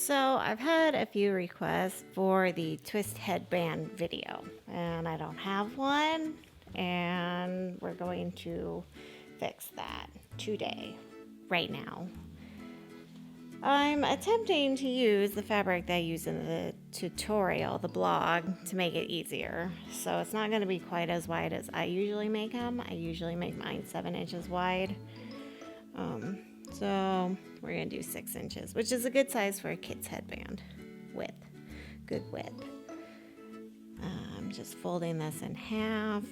So I've had a few requests for the twist headband video, and I don't have one, and we're going to fix that today, right now. I'm attempting to use the fabric that I use in the tutorial, the blog, to make it easier. So it's not going to be quite as wide as I usually make them. I usually make mine 7 inches wide. So we're going to do 6 inches, which is a good size for a kid's headband. Width. Good width. I'm just folding this in half.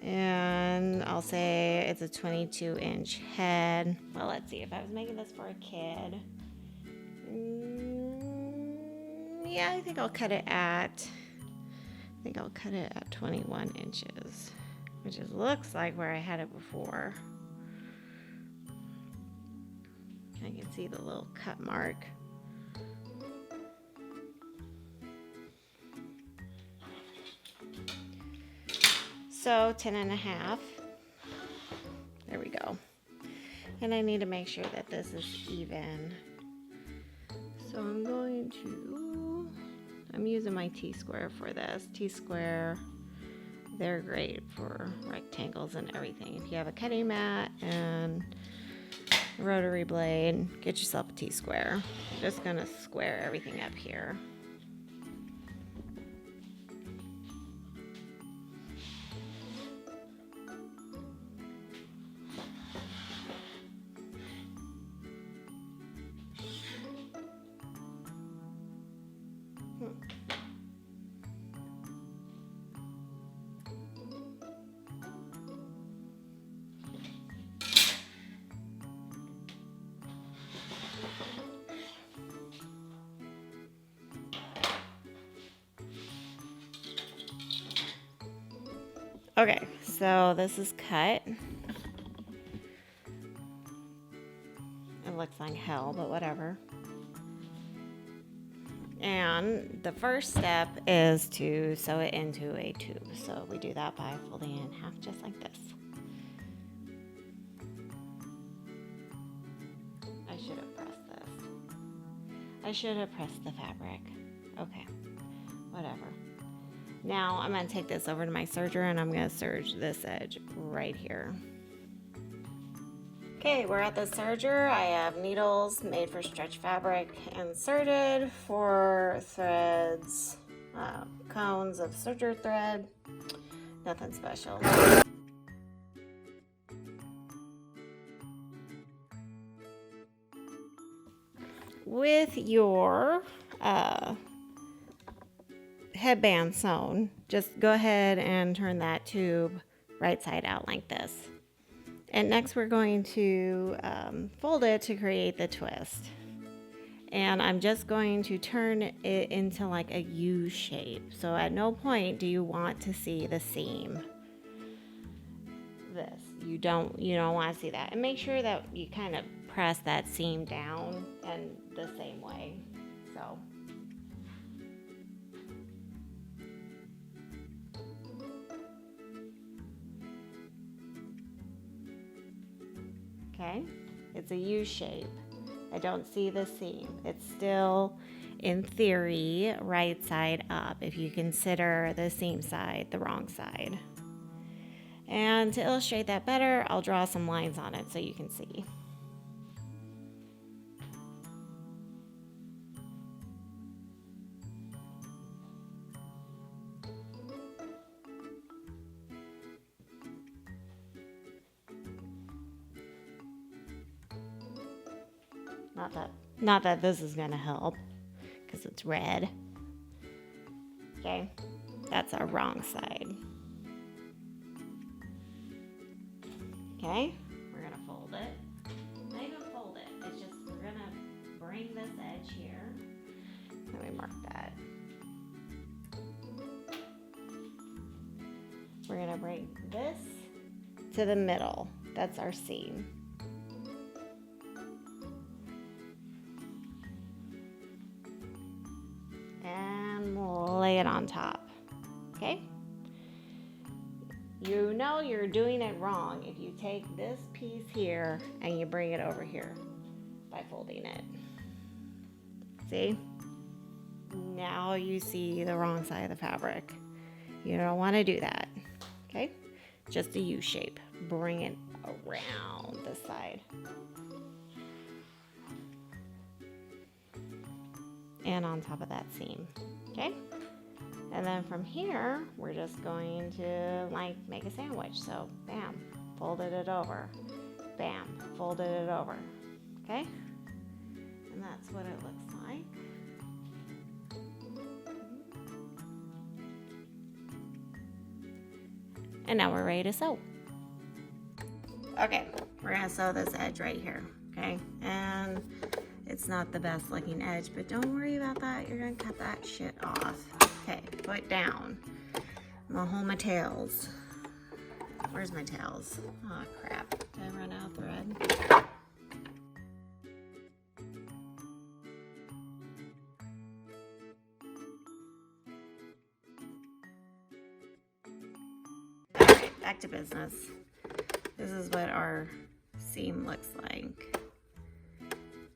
And I'll say it's a 22-inch head. Well, let's see. If I was making this for a kid, yeah, I think I'll cut it at 21 inches, which looks like where I had it before. I can see the little cut mark. So 10.5. There we go. And I need to make sure that this is even. So I'm using my T-square for this. T-square, they're great for rectangles and everything. If you have a cutting mat and a rotary blade, get yourself a T-square. Just gonna square everything up here. Okay, so this is cut. It looks like hell, but whatever. And the first step is to sew it into a tube. So we do that by folding it in half just like this. I should have pressed this. I should have pressed the fabric. Okay, whatever. Now I'm going to take this over to my serger and I'm going to serge this edge right here. Okay, we're at the serger. I have needles made for stretch fabric inserted, 4 threads, cones of serger thread, nothing special. With your headband sewn, just go ahead and turn that tube right side out like this. And next we're going to fold it to create the twist. And I'm just going to turn it into like a U shape. So at no point do you want to see the seam. This, you don't want to see that. And make sure that you kind of press that seam down and the same way. So okay, it's a U shape. I don't see the seam. It's still, in theory, right side up if you consider the seam side the wrong side. And to illustrate that better, I'll draw some lines on it so you can see. Not that this is gonna help because it's red. Okay, that's our wrong side. Okay, we're gonna fold it. Not even fold it, it's just we're gonna bring this edge here. Let me mark that. We're gonna bring this to the middle. That's our seam. Lay it on top. Okay? You know you're doing it wrong if you take this piece here and you bring it over here by folding it. See? Now you see the wrong side of the fabric. You don't want to do that. Okay? Just a U shape. Bring it around this side. And on top of that seam. Okay? And then from here, we're just going to like make a sandwich. So bam, folded it over. Bam, folded it over. Okay? And that's what it looks like. And now we're ready to sew. Okay, we're gonna sew this edge right here, okay? And it's not the best looking edge, but don't worry about that. You're gonna cut that shit off. Okay, foot down. I'm gonna hold my tails. Where's my tails? Oh crap, did I run out of thread? All right, back to business. This is what our seam looks like.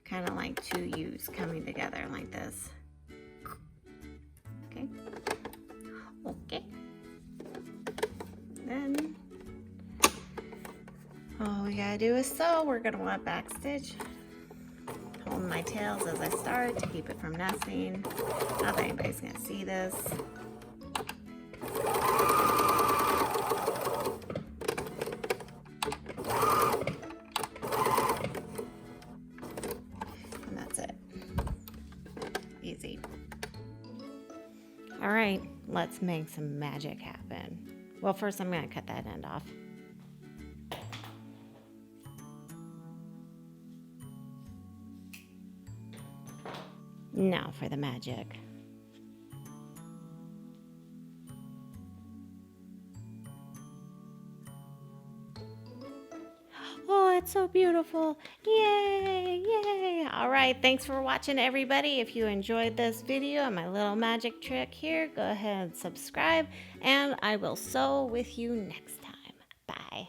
Kind of like two U's coming together like this. Okay. Okay. Then all we gotta do is sew. We're gonna want back stitch. Holding my tails as I start to keep it from nesting. Not that anybody's gonna see this. And that's it. Easy. All right, let's make some magic happen. Well, first I'm gonna cut that end off. Now for the magic. Oh, it's so beautiful. Yay, yay. All right, thanks for watching, everybody. If you enjoyed this video and my little magic trick here, go ahead and subscribe, and I will sew with you next time. Bye.